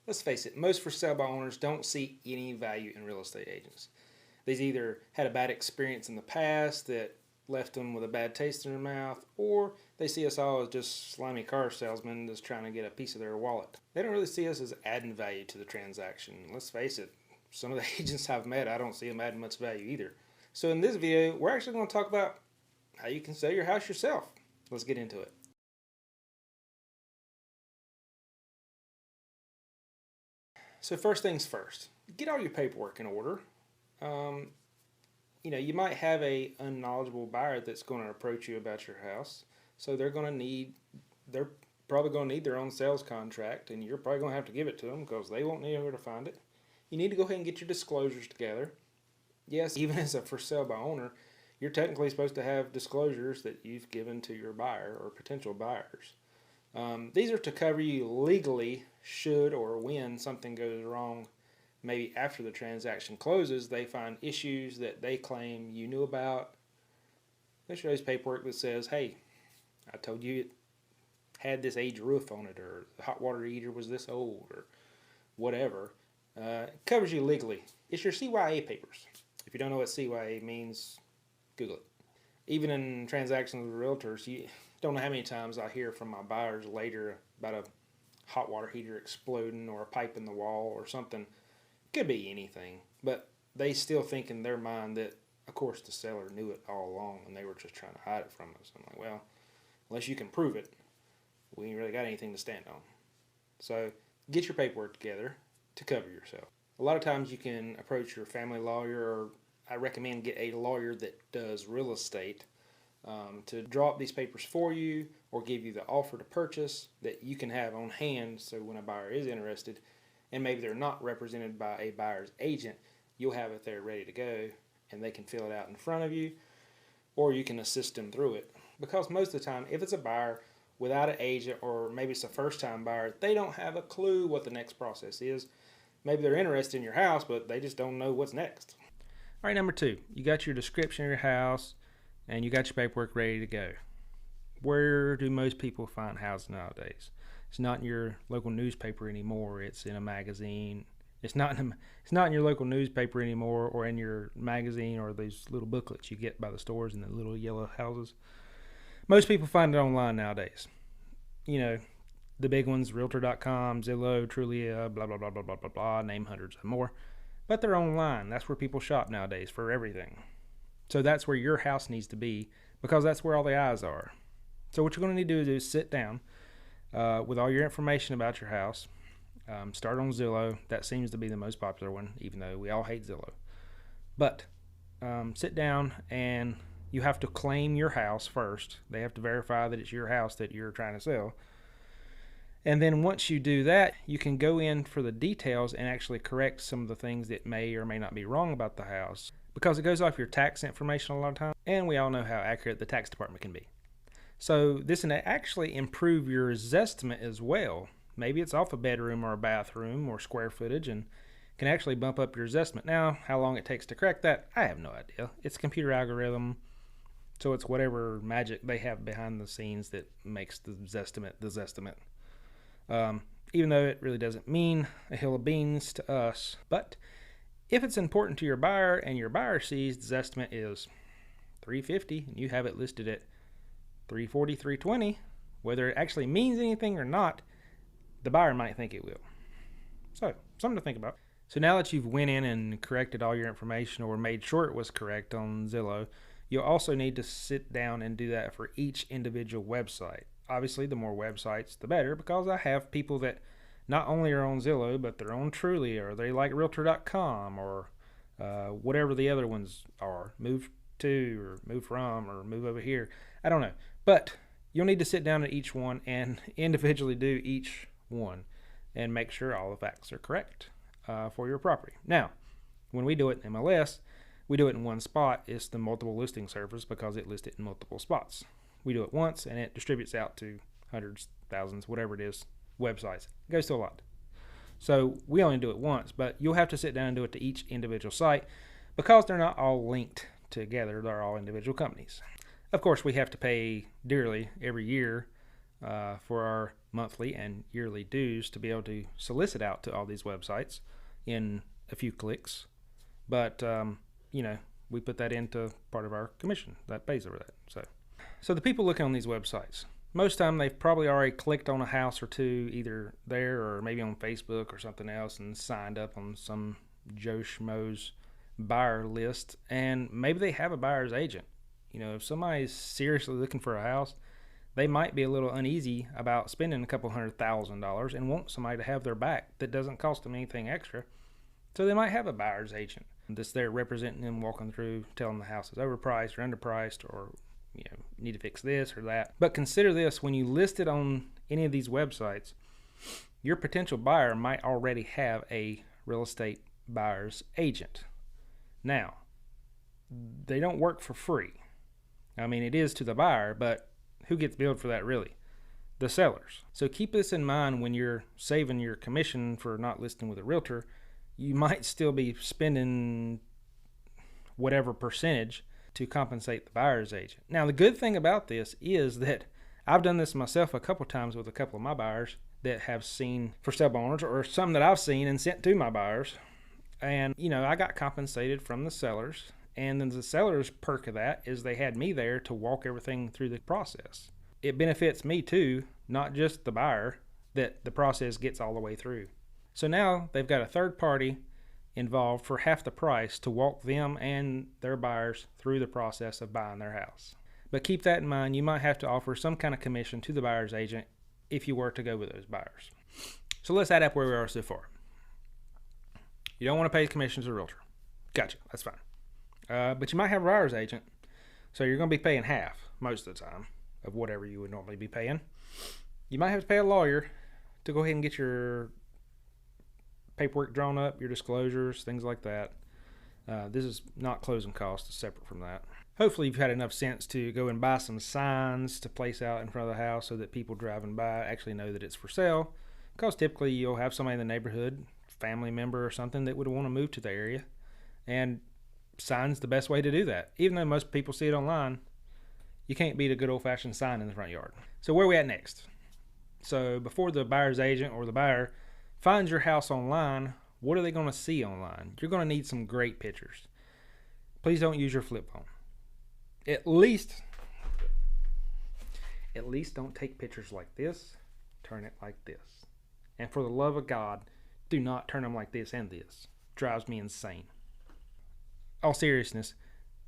Let's face it, most for sale by owners don't see any value in real estate agents. They've either had a bad experience in the past that left them with a bad taste in their mouth, or they see us all as just slimy car salesmen just trying to get a piece of their wallet. They don't really see us as adding value to the transaction. Let's face it, some of the agents I've met, I don't see them adding much value either. So in this video, we're actually going to talk about how you can sell your house yourself. Let's get into it. So first things first, get all your paperwork in order. You might have a unknowledgeable buyer that's going to approach you about your house, so they're probably going to need their own sales contract, and you're probably going to have to give it to them because they won't know where to find it. You need to go ahead and get your disclosures together. Yes, even as a for sale by owner, you're technically supposed to have disclosures that you've given to your buyer or potential buyers. These are to cover you legally should or when something goes wrong. Maybe after the transaction closes, they find issues that they claim you knew about. They show us paperwork that says, hey, I told you it had this age roof on it, or the hot water heater was this old, or whatever. It covers you legally. It's your CYA papers. If you don't know what CYA means, Google it. Even in transactions with realtors, you don't know how many times I hear from my buyers later about a hot water heater exploding or a pipe in the wall or something. Could be anything, but they still think in their mind that, of course, the seller knew it all along and they were just trying to hide it from us. I'm like, well, unless you can prove it, we ain't really got anything to stand on. So get your paperwork together to cover yourself. A lot of times you can approach your family lawyer, or I recommend get a lawyer that does real estate to draw up these papers for you or give you the offer to purchase that you can have on hand, so when a buyer is interested and maybe they're not represented by a buyer's agent, you'll have it there ready to go and they can fill it out in front of you, or you can assist them through it. Because most of the time, if it's a buyer without an agent, or maybe it's a first-time buyer, they don't have a clue what the next process is. Maybe they're interested in your house, but they just don't know what's next. All right, number two, you got your description of your house and you got your paperwork ready to go. Where do most people find houses nowadays? It's not in your local newspaper anymore. It's in a magazine. It's not in your local newspaper anymore, or in your magazine, or these little booklets you get by the stores in the little yellow houses. Most people find it online nowadays. You know, the big ones, Realtor.com, Zillow, Trulia, blah, blah, blah, blah, blah, blah, blah, name hundreds of more. But they're online. That's where people shop nowadays for everything. So that's where your house needs to be, because that's where all the eyes are. So what you're going to need to do is sit down with all your information about your house. Start on Zillow. That seems to be the most popular one, even though we all hate Zillow. But sit down, and you have to claim your house first. They have to verify that it's your house that you're trying to sell. And then once you do that, you can go in for the details and actually correct some of the things that may or may not be wrong about the house, because it goes off your tax information a lot of times, and we all know how accurate the tax department can be. So this can actually improve your zestimate as well. Maybe it's off a bedroom or a bathroom or square footage, and can actually bump up your zestimate. Now, how long it takes to correct that, I have no idea. It's a computer algorithm, so it's whatever magic they have behind the scenes that makes the zestimate. Even though it really doesn't mean a hill of beans to us. But if it's important to your buyer and your buyer sees the estimate is $350 and you have it listed at $340, $320, whether it actually means anything or not, the buyer might think it will. So, something to think about. So now that you've went in and corrected all your information, or made sure it was correct on Zillow, you'll also need to sit down and do that for each individual website. Obviously, the more websites, the better, because I have people that not only are on Zillow, but they're on Trulia, or they like Realtor.com, or whatever the other ones are. Move to, or move from, or move over here. I don't know. But you'll need to sit down at each one and individually do each one and make sure all the facts are correct for your property. Now, when we do it in MLS, we do it in one spot. It's the multiple listing service, because it lists it in multiple spots. We do it once, and it distributes out to hundreds, thousands, whatever it is, websites. It goes to a lot. So we only do it once, but you'll have to sit down and do it to each individual site, because they're not all linked together. They're all individual companies. Of course, we have to pay dearly every year for our monthly and yearly dues to be able to solicit out to all these websites in a few clicks. But, we put that into part of our commission that pays over that. So the people looking on these websites, most of the time they've probably already clicked on a house or two either there or maybe on Facebook or something else and signed up on some Joe Schmo's buyer list, and maybe they have a buyer's agent. If somebody's seriously looking for a house, they might be a little uneasy about spending a couple $100,000 and want somebody to have their back that doesn't cost them anything extra. So they might have a buyer's agent that's there representing them, walking through, telling the house is overpriced or underpriced, or need to fix this or that. But consider this: when you list it on any of these websites, your potential buyer might already have a real estate buyer's agent. Now, they don't work for free. I mean, it is to the buyer, but who gets billed for that really? The sellers. So keep this in mind when you're saving your commission for not listing with a realtor. You might still be spending whatever percentage to compensate the buyer's agent. Now, the good thing about this is that I've done this myself a couple times with a couple of my buyers that have seen for sale by owners, or some that I've seen and sent to my buyers. And, I got compensated from the sellers. And then the seller's perk of that is they had me there to walk everything through the process. It benefits me too, not just the buyer, that the process gets all the way through. So now they've got a third party involved for half the price to walk them and their buyers through the process of buying their house. But keep that in mind, you might have to offer some kind of commission to the buyer's agent if you were to go with those buyers. So let's add up where we are so far. You don't want to pay commission to a realtor. Gotcha, that's fine. But you might have a buyer's agent, so you're going to be paying half most of the time of whatever you would normally be paying. You might have to pay a lawyer to go ahead and get your paperwork drawn up, your disclosures, things like that. This is not closing costs, it's separate from that. Hopefully you've had enough sense to go and buy some signs to place out in front of the house so that people driving by actually know that it's for sale, because typically you'll have somebody in the neighborhood, family member or something, that would want to move to the area, and sign's the best way to do that. Even though most people see it online, you can't beat a good old-fashioned sign in the front yard. So where are we at next? So before the buyer's agent or the buyer finds your house online, what are they going to see online? You're going to need some great pictures. Please don't use your flip phone. At least don't take pictures like this. Turn it like this. And for the love of God, do not turn them like this and this. Drives me insane. All seriousness,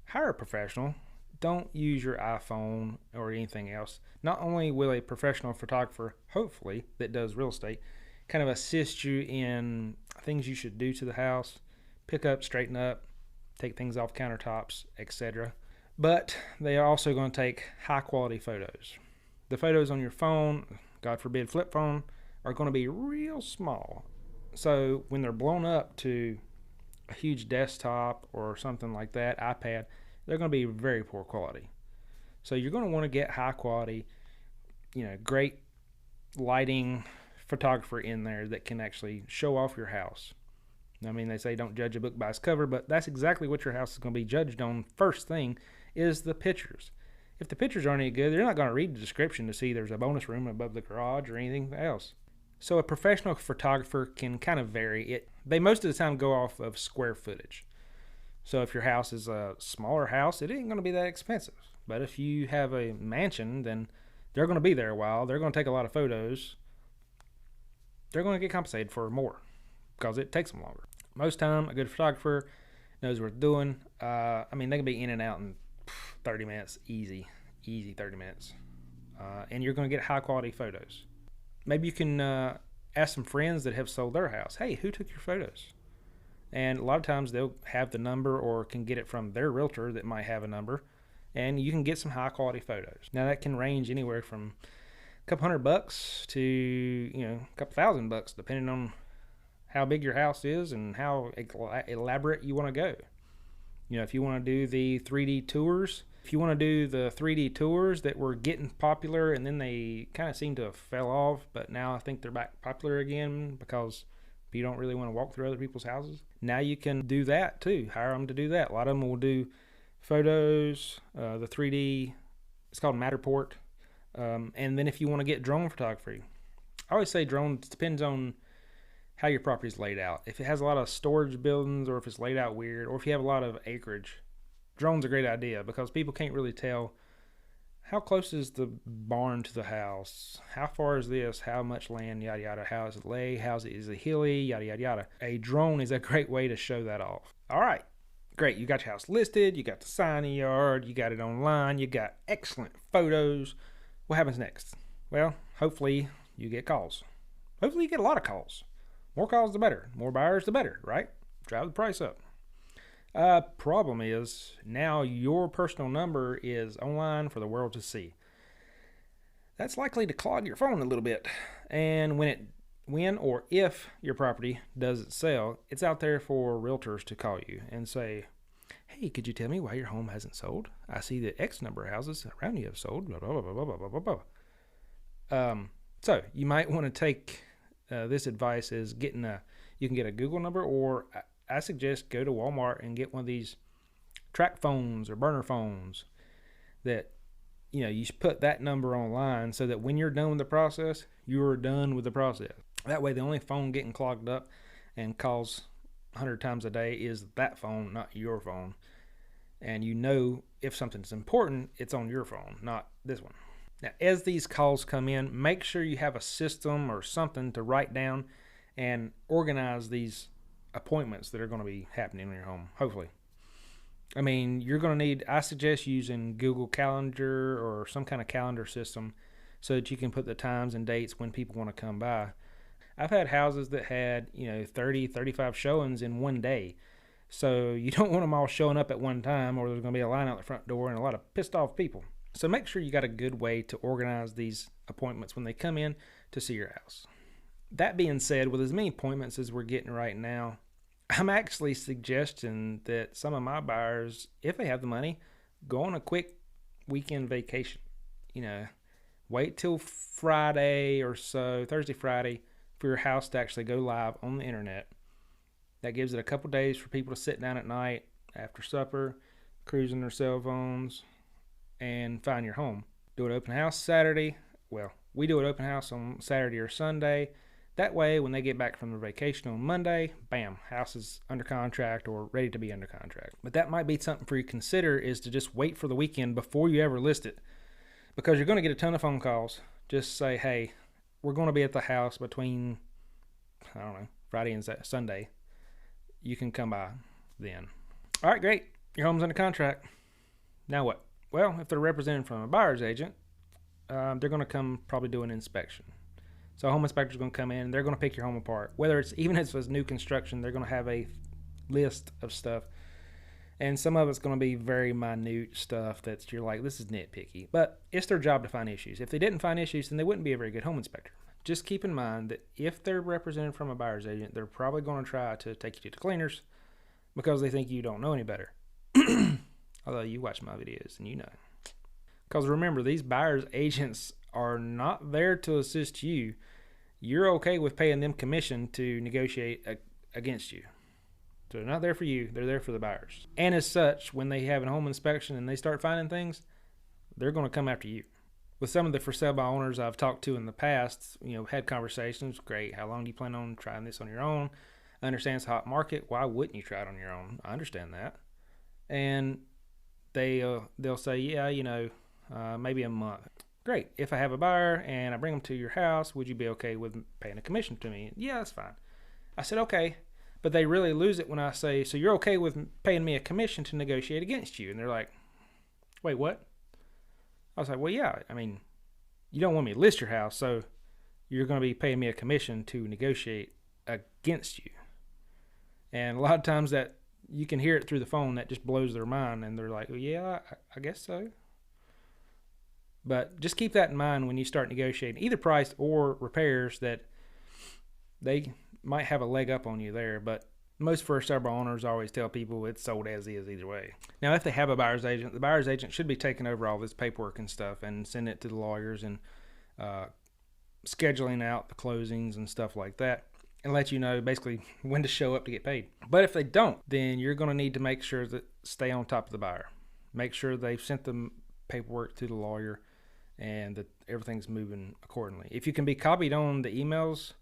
hire a professional. Don't use your iPhone or anything else. Not only will a professional photographer, hopefully, that does real estate, kind of assist you in things you should do to the house, pick up, straighten up, take things off countertops, etc. But they are also going to take high quality photos. The photos on your phone, God forbid flip phone, are going to be real small. So when they're blown up to a huge desktop or something like that, iPad, they're going to be very poor quality. So you're going to want to get high quality, great lighting photographer in there that can actually show off your house. I mean, they say don't judge a book by its cover, but that's exactly what your house is going to be judged on. First thing is the pictures. If the pictures aren't any good, they're not going to read the description to see there's a bonus room above the garage or anything else. So a professional photographer can kind of vary. They most of the time go off of square footage. So if your house is a smaller house, it ain't going to be that expensive. But if you have a mansion, then they're going to be there a while. They're going to take a lot of photos. They're going to get compensated for more because it takes them longer. Most time, a good photographer knows what they're doing. They can be in and out in 30 minutes, easy 30 minutes. And you're going to get high quality photos. Maybe you can ask some friends that have sold their house, hey, who took your photos? And a lot of times they'll have the number or can get it from their realtor that might have a number, and you can get some high quality photos. Now that can range anywhere from a couple $100 to a couple $1,000 depending on how big your house is and how elaborate you want to go. If you want to do the 3D tours, that were getting popular and then they kind of seem to have fell off, but now I think they're back popular again because you don't really want to walk through other people's houses. Now you can do that too. Hire them to do that. A lot of them will do photos, the 3D, it's called Matterport. And then if you want to get drone photography, I always say drones depends on how your property is laid out. If it has a lot of storage buildings, or if it's laid out weird, or if you have a lot of acreage, drone's a great idea because people can't really tell how close is the barn to the house, how far is this, how much land, yada yada, how is it laid, is it hilly, yada yada yada. A drone is a great way to show that off. All right, great, you got your house listed, you got the sign in the yard, you got it online, you got excellent photos. What happens next? Well, hopefully you get calls. Hopefully you get a lot of calls. More calls the better. More buyers the better, right? Drive the price up. Problem is, now your personal number is online for the world to see. That's likely to clog your phone a little bit. And when or if your property doesn't sell, it's out there for realtors to call you and say, hey, could you tell me why your home hasn't sold? I see that X number of houses around you have sold, blah, blah, blah, blah, blah, blah, blah. So you might want to take this advice as you can get a Google number, or I suggest go to Walmart and get one of these track phones or burner phones that, you put that number online so that when you're done with the process, you're done with the process. That way the only phone getting clogged up and calls 100 times a day is that phone, not your phone. And if something's important, it's on your phone, not this one. Now, as these calls come in, make sure you have a system or something to write down and organize these appointments that are going to be happening in your home, hopefully. I mean, I suggest using Google Calendar or some kind of calendar system so that you can put the times and dates when people want to come by. I've had houses that had, 30, 35 showings in one day. So you don't want them all showing up at one time, or there's going to be a line out the front door and a lot of pissed off people. So make sure you got a good way to organize these appointments when they come in to see your house. That being said, with as many appointments as we're getting right now, I'm actually suggesting that some of my buyers, if they have the money, go on a quick weekend vacation. Wait till Friday or so, Thursday, Friday, for your house to actually go live on the internet. That gives it a couple days for people to sit down at night after supper, cruising their cell phones, and find your home. Do an open house Saturday. Well, we do an open house on Saturday or Sunday. That way, when they get back from their vacation on Monday, bam, house is under contract or ready to be under contract. But that might be something for you to consider, is to just wait for the weekend before you ever list it. Because you're going to get a ton of phone calls. Just say, hey, we're going to be at the house between, Friday and Sunday. You can come by then. All right, great. Your home's under contract. Now what? Well, if they're represented from a buyer's agent, they're going to come probably do an inspection. So a home inspector's going to come in and they're going to pick your home apart. Even if it's new construction, they're going to have a list of stuff. And some of it's going to be very minute stuff that you're like, this is nitpicky. But it's their job to find issues. If they didn't find issues, then they wouldn't be a very good home inspector. Just keep in mind that if they're represented from a buyer's agent, they're probably going to try to take you to the cleaners because they think you don't know any better. Although you watch my videos and you know. Because remember, these buyer's agents are not there to assist you. You're okay with paying them commission to negotiate against you. So they're not there for you. They're there for the buyers. And as such, when they have a home inspection and they start finding things, they're going to come after you. With some of the for sale by owners I've talked to in the past, had conversations. Great. How long do you plan on trying this on your own? I understand it's a hot market. Why wouldn't you try it on your own? I understand that. And they'll say, yeah, maybe a month. Great. If I have a buyer and I bring them to your house, would you be okay with paying a commission to me? Yeah, that's fine. I said, okay. But they really lose it when I say, so you're okay with paying me a commission to negotiate against you? And they're like, wait, what? I was like, well, yeah. I mean, you don't want me to list your house, so you're going to be paying me a commission to negotiate against you. And a lot of times that you can hear it through the phone, that just blows their mind. And they're like, well, yeah, I guess so. But just keep that in mind when you start negotiating either price or repairs, that they might have a leg up on you there. But most first time owners always tell people it's sold as is either way. Now, if they have a buyer's agent, the buyer's agent should be taking over all this paperwork and stuff and sending it to the lawyers and scheduling out the closings and stuff like that, and let you know basically when to show up to get paid. But if they don't, then you're going to need to make sure that stay on top of the buyer. Make sure they've sent the paperwork to the lawyer and that everything's moving accordingly. If you can be copied on the emails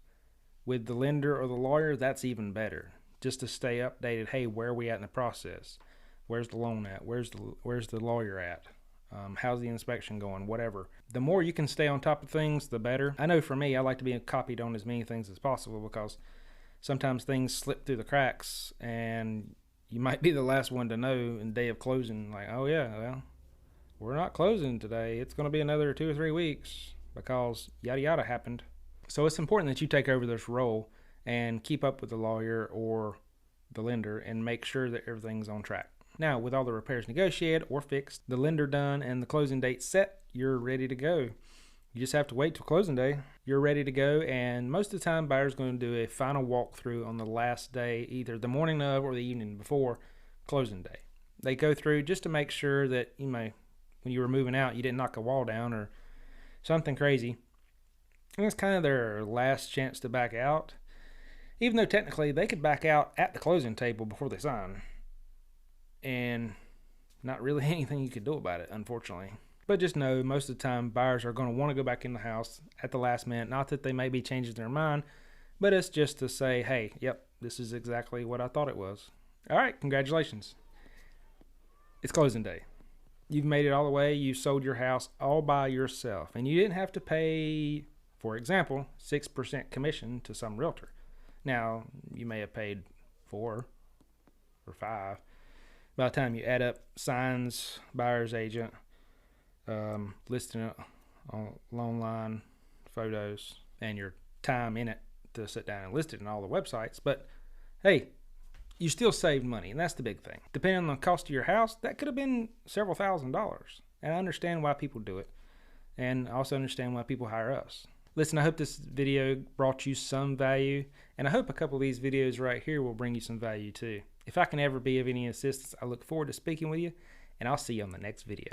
with the lender or the lawyer, that's even better. Just to stay updated. Hey, where are we at in the process? Where's the loan at? Where's the lawyer at? How's the inspection going? Whatever. The more you can stay on top of things, the better. I know for me, I like to be copied on as many things as possible because sometimes things slip through the cracks and you might be the last one to know in day of closing. Like, oh yeah, well, we're not closing today. It's going to be another 2 or 3 weeks because yada yada happened. So it's important that you take over this role and keep up with the lawyer or the lender and make sure that everything's on track. Now, with all the repairs negotiated or fixed, the lender done, and the closing date set, you're ready to go. You just have to wait till closing day. You're ready to go, and most of the time, buyers are going to do a final walkthrough on the last day, either the morning of or the evening before closing day. They go through just to make sure that, when you were moving out, you didn't knock a wall down or something crazy. And it's kind of their last chance to back out, even though technically they could back out at the closing table before they sign. And not really anything you could do about it, unfortunately. But just know, most of the time, buyers are going to want to go back in the house at the last minute. Not that they may be changing their mind, but it's just to say, hey, yep, this is exactly what I thought it was. All right, congratulations. It's closing day. You've made it all the way. You sold your house all by yourself. And you didn't have to pay, for example, 6% commission to some realtor. Now, you may have paid 4 or 5. By the time you add up signs, buyer's agent, listing it on loan line, photos, and your time in it to sit down and list it on all the websites. But hey, you still saved money, and that's the big thing. Depending on the cost of your house, that could have been several $1,000s. And I understand why people do it, and I also understand why people hire us. Listen, I hope this video brought you some value, and I hope a couple of these videos right here will bring you some value too. If I can ever be of any assistance, I look forward to speaking with you, and I'll see you on the next video.